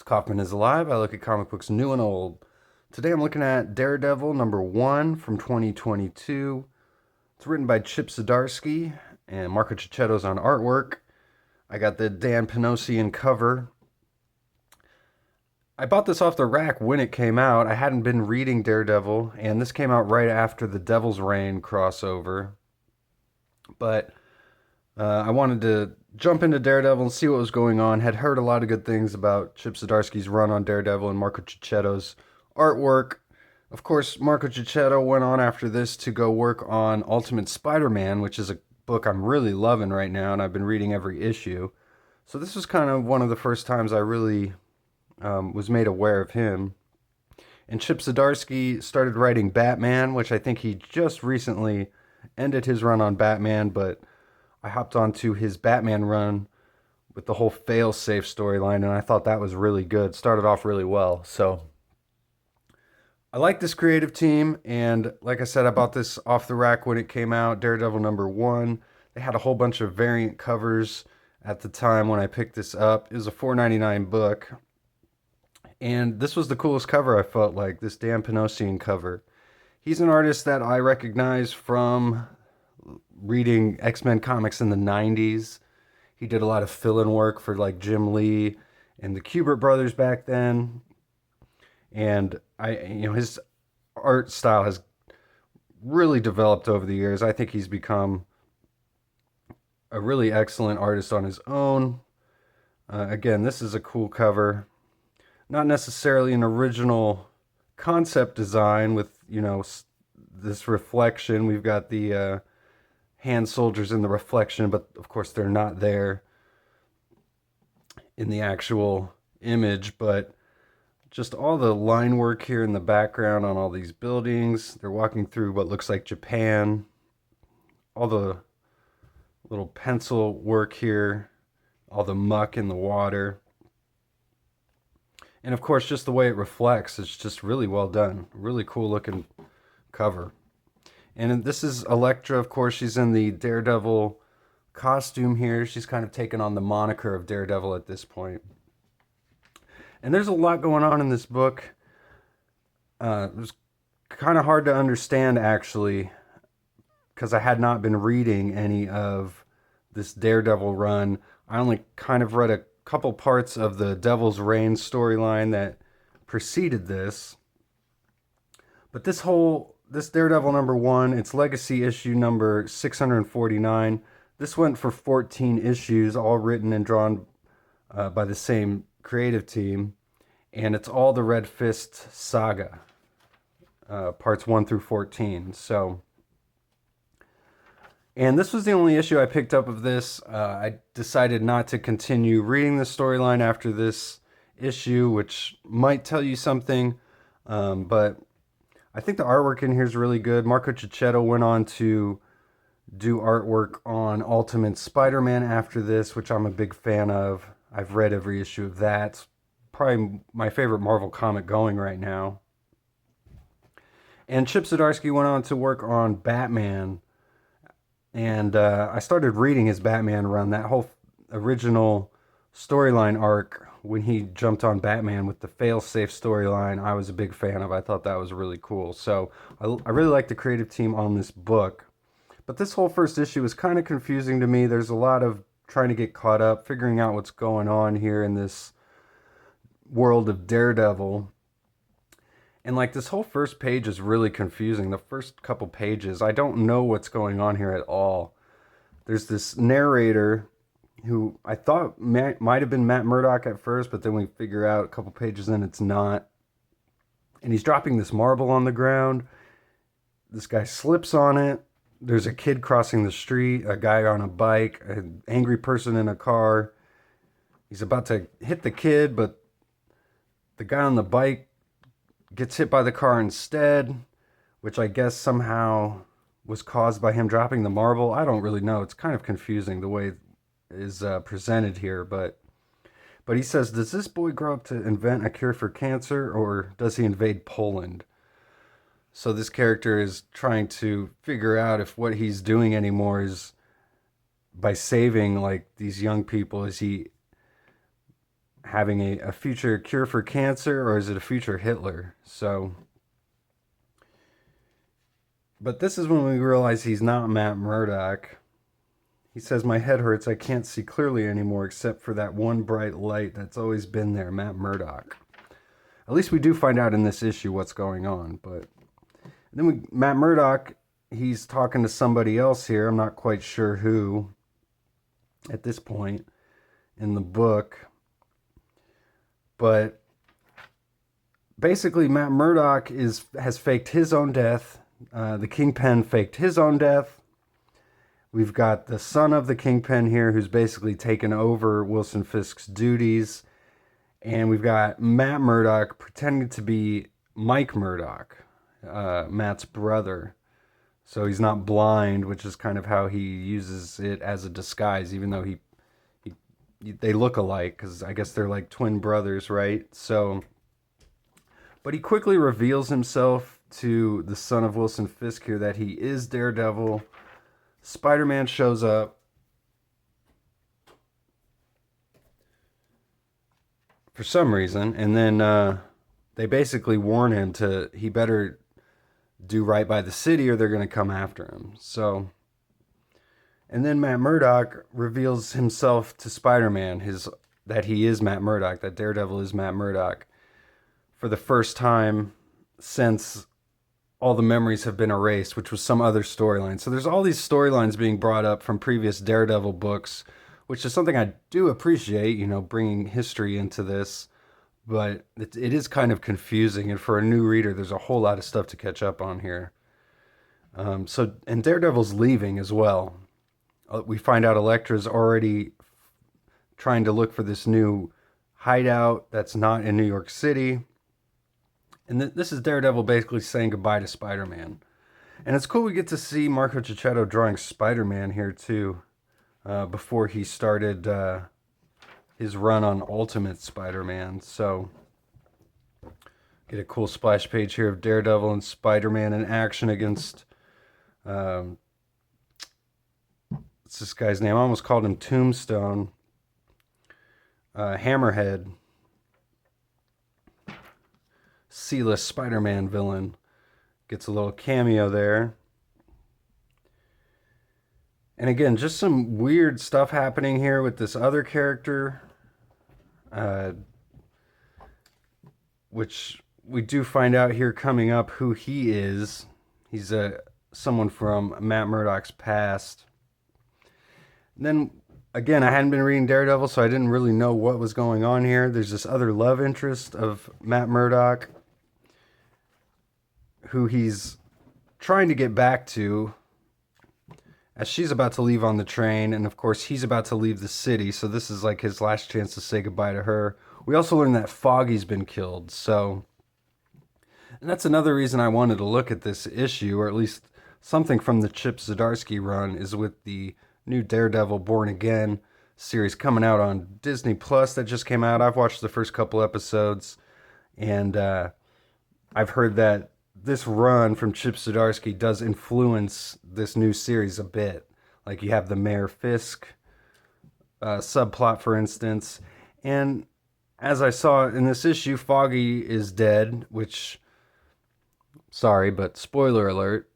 Kaufman is alive. I look at comic books new and old. Today I'm looking at Daredevil #1 from 2022. It's written by Chip Zdarsky and Marco Checchetto's on artwork. I got the Dan Panosian cover. I bought this off the rack when it came out. I hadn't been reading Daredevil, and this came out right after the Devil's Reign crossover. But I wanted to jump into Daredevil and see what was going on. Had heard a lot of good things about Chip Zdarsky's run on Daredevil and Marco Checchetto's artwork. Of course, Marco Checchetto went on after this to go work on Ultimate Spider-Man, which is a book I'm really loving right now, and I've been reading every issue. So this was kind of one of the first times I really was made aware of him. And Chip Zdarsky started writing Batman, which I think he just recently ended his run on Batman, but I hopped onto his Batman run with the whole fail-safe storyline, and I thought that was really good. Started off really well. So I like this creative team, and like I said, I bought this off the rack when it came out, Daredevil #1. They had a whole bunch of variant covers at the time when I picked this up. It was a $4.99 book. And this was the coolest cover, I felt like, this Dan Panosian cover. He's an artist that I recognize from reading X-Men comics in the 90s. He did a lot of fill-in work for like Jim Lee and the Kubert brothers back then. And his art style has really developed over the years. I think he's become a really excellent artist on his own. Again, this is a cool cover. Not necessarily an original concept design with, this reflection. We've got the hand soldiers in the reflection, but of course they're not there in the actual image, but just all the line work here in the background on all these buildings. They're walking through what looks like Japan. All the little pencil work here, all the muck in the water. And of course, just the way it reflects, it's just really well done. Really cool looking cover. And this is Elektra, of course. She's in the Daredevil costume here. She's kind of taken on the moniker of Daredevil at this point. And there's a lot going on in this book. It was kind of hard to understand, actually, because I had not been reading any of this Daredevil run. I only kind of read a couple parts of the Devil's Reign storyline that preceded this. But this Daredevil #1, it's legacy issue number 649. This went for 14 issues, all written and drawn by the same creative team. And it's all the Red Fist saga, parts 1 through 14. And this was the only issue I picked up of this. I decided not to continue reading the storyline after this issue, which might tell you something. But I think the artwork in here is really good. Marco Chechetto went on to do artwork on Ultimate Spider-Man after this, which I'm a big fan of. I've read every issue of that. Probably my favorite Marvel comic going right now. And Chip Zdarsky went on to work on Batman. And I started reading his Batman run, that whole original storyline arc when he jumped on Batman with the fail-safe storyline. I was a big fan of. I thought that was really cool. So I really like the creative team on this book. But this whole first issue was kind of confusing to me. There's a lot of trying to get caught up, figuring out what's going on here in this world of Daredevil. And like this whole first page is really confusing. The first couple pages, I don't know what's going on here at all. There's this narrator who I thought might have been Matt Murdock at first, but then we figure out a couple pages in it's not. And he's dropping this marble on the ground. This guy slips on it. There's a kid crossing the street, a guy on a bike, an angry person in a car. He's about to hit the kid, but the guy on the bike gets hit by the car instead, which I guess somehow was caused by him dropping the marble. I don't really know. It's kind of confusing the way it is presented here, but he says, does this boy grow up to invent a cure for cancer, or does he invade Poland? So this character is trying to figure out if what he's doing anymore is by saving like these young people, is he having a future cure for cancer, or is it a future Hitler? So, but this is when we realize he's not Matt Murdock. He says, "My head hurts. I can't see clearly anymore except for that one bright light that's always been there, Matt Murdock." At least we do find out in this issue what's going on. But then Matt Murdock, he's talking to somebody else here. I'm not quite sure who at this point in the book. But basically, Matt Murdock has faked his own death. The Kingpin faked his own death. We've got the son of the Kingpin here who's basically taken over Wilson Fisk's duties. And we've got Matt Murdock pretending to be Mike Murdock, Matt's brother. So he's not blind, which is kind of how he uses it as a disguise, even though they look alike, because I guess they're like twin brothers, right? So, but he quickly reveals himself to the son of Wilson Fisk here that he is Daredevil. Spider-Man shows up. For some reason, and then they basically warn him he better do right by the city or they're going to come after him. So, and then Matt Murdock reveals himself to Spider-Man, that he is Matt Murdock, that Daredevil is Matt Murdock, for the first time since all the memories have been erased, which was some other storyline. So there's all these storylines being brought up from previous Daredevil books, which is something I do appreciate, bringing history into this. But it is kind of confusing, and for a new reader, there's a whole lot of stuff to catch up on here. And Daredevil's leaving as well. We find out Elektra's already trying to look for this new hideout that's not in New York City. And this is Daredevil basically saying goodbye to Spider-Man. And it's cool we get to see Marco Chechetto drawing Spider-Man here too, before he started his run on Ultimate Spider-Man. So get a cool splash page here of Daredevil and Spider-Man in action against what's this guy's name? I almost called him Tombstone. Hammerhead. C-list Spider-Man villain. Gets a little cameo there. And again, just some weird stuff happening here with this other character. Which we do find out here coming up who he is. He's someone from Matt Murdock's past. And then, again, I hadn't been reading Daredevil, so I didn't really know what was going on here. There's this other love interest of Matt Murdock, who he's trying to get back to, as she's about to leave on the train, and of course he's about to leave the city, so this is like his last chance to say goodbye to her. We also learn that Foggy's been killed, and that's another reason I wanted to look at this issue, or at least something from the Chip Zdarsky run, is with the new Daredevil Born Again series coming out on Disney Plus that just came out. I've watched the first couple episodes, and I've heard that this run from Chip Zdarsky does influence this new series a bit. Like you have the Mayor Fisk subplot, for instance. And as I saw in this issue, Foggy is dead, which, sorry, but spoiler alert,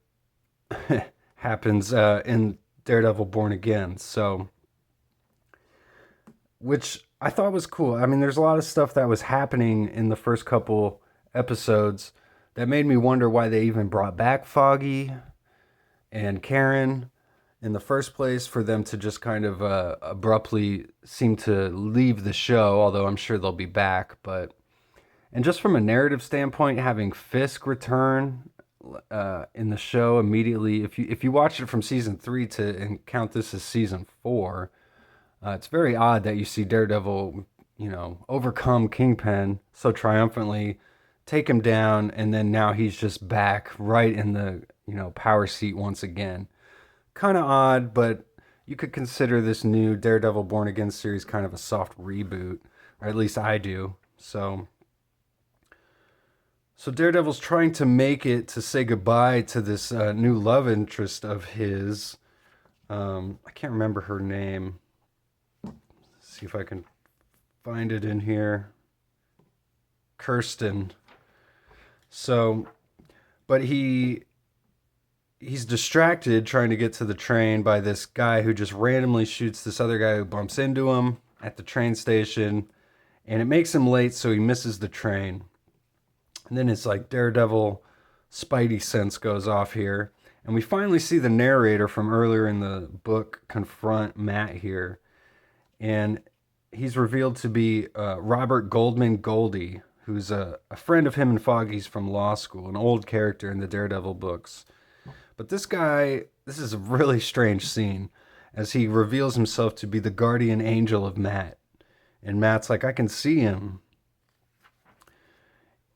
happens in Daredevil Born Again. So, which I thought was cool. I mean, there's a lot of stuff that was happening in the first couple episodes that made me wonder why they even brought back Foggy and Karen in the first place, for them to just kind of abruptly seem to leave the show, although I'm sure they'll be back. And just from a narrative standpoint, having Fisk return in the show immediately, if you watch it from season 3 and count this as season 4, it's very odd that you see Daredevil, overcome Kingpin so triumphantly, take him down, and then now he's just back right in the power seat once again. Kind of odd, but you could consider this new Daredevil Born Again series kind of a soft reboot, or at least I do. So Daredevil's trying to make it to say goodbye to this new love interest of his. I can't remember her name. Let's see if I can find it in here. Kirsten. So, but he's distracted trying to get to the train by this guy who just randomly shoots this other guy who bumps into him at the train station, and it makes him late, so he misses the train. And then it's like Daredevil Spidey sense goes off here, and we finally see the narrator from earlier in the book confront Matt here, and he's revealed to be Robert Goldman Goldie, who's a friend of him and Foggy's from law school, an old character in the Daredevil books. But this guy, this is a really strange scene, as he reveals himself to be the guardian angel of Matt. And Matt's like, I can see him.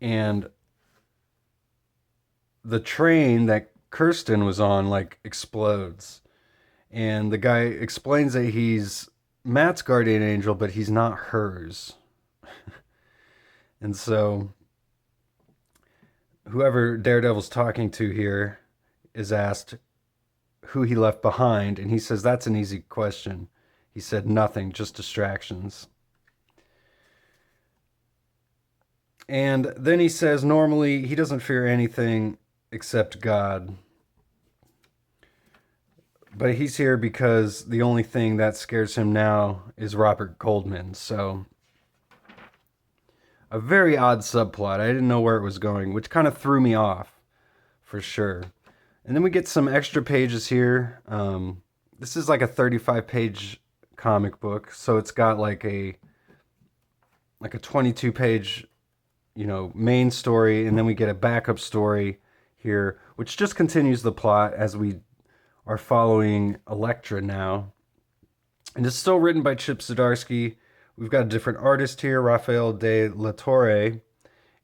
And the train that Kirsten was on, like, explodes. And the guy explains that he's Matt's guardian angel, but he's not hers. And so whoever Daredevil's talking to here is asked who he left behind, and he says that's an easy question. He said nothing, just distractions. And then he says normally he doesn't fear anything except God. But he's here because the only thing that scares him now is Robert Goldman. So a very odd subplot. I didn't know where it was going, which kind of threw me off for sure. And then we get some extra pages here. This is like a 35-page comic book, so it's got like a 22-page, main story, and then we get a backup story here, which just continues the plot as we are following Elektra now. And it's still written by Chip Zdarsky. We've got a different artist here, Rafael de la Torre,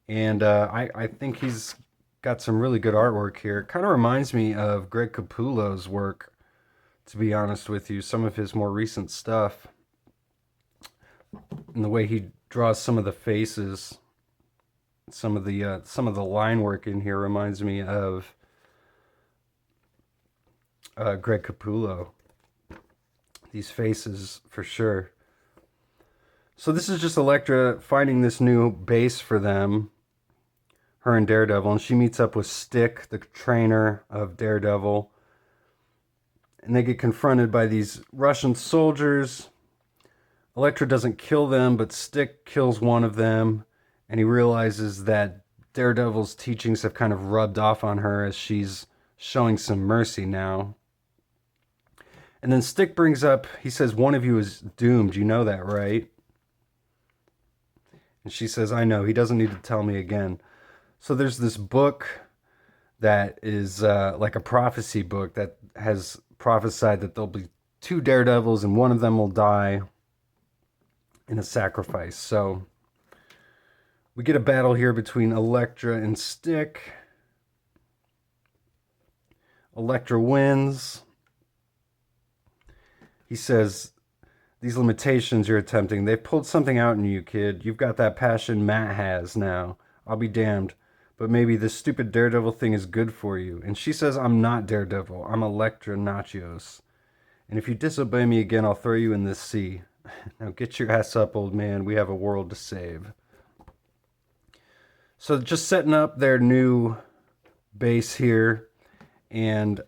and I think he's got some really good artwork here. It kind of reminds me of Greg Capullo's work, to be honest with you, some of his more recent stuff, and the way he draws some of the faces, some of the line work in here reminds me of Greg Capullo. These faces, for sure. So this is just Elektra finding this new base for them, her and Daredevil, and she meets up with Stick, the trainer of Daredevil, and they get confronted by these Russian soldiers. Elektra doesn't kill them, but Stick kills one of them, and he realizes that Daredevil's teachings have kind of rubbed off on her as she's showing some mercy now. And then Stick brings up, he says, one of you is doomed, you know that, right? And she says, I know, he doesn't need to tell me again. So there's this book that is like a prophecy book that has prophesied that there'll be 2 Daredevils and one of them will die in a sacrifice. So we get a battle here between Elektra and Stick. Elektra wins. He says, these limitations you're attempting, they've pulled something out in you, kid. You've got that passion Matt has now. I'll be damned. But maybe this stupid Daredevil thing is good for you. And she says, I'm not Daredevil. I'm Elektra Nachios. And if you disobey me again, I'll throw you in this sea. Now get your ass up, old man. We have a world to save. So just setting up their new base here. And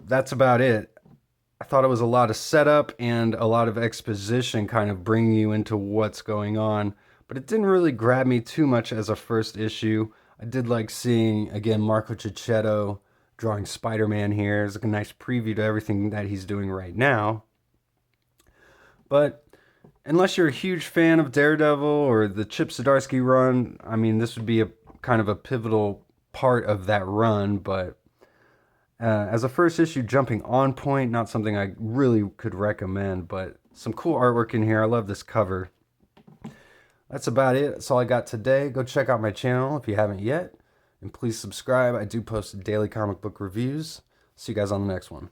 that's about it. I thought it was a lot of setup and a lot of exposition kind of bringing you into what's going on. But it didn't really grab me too much as a first issue. I did like seeing, again, Marco Chechetto drawing Spider-Man here. It's like a nice preview to everything that he's doing right now. But unless you're a huge fan of Daredevil or the Chip Zdarsky run, I mean, this would be a kind of a pivotal part of that run. But as a first issue, jumping on point, not something I really could recommend, but some cool artwork in here. I love this cover. That's about it. That's all I got today. Go check out my channel if you haven't yet. And please subscribe. I do post daily comic book reviews. See you guys on the next one.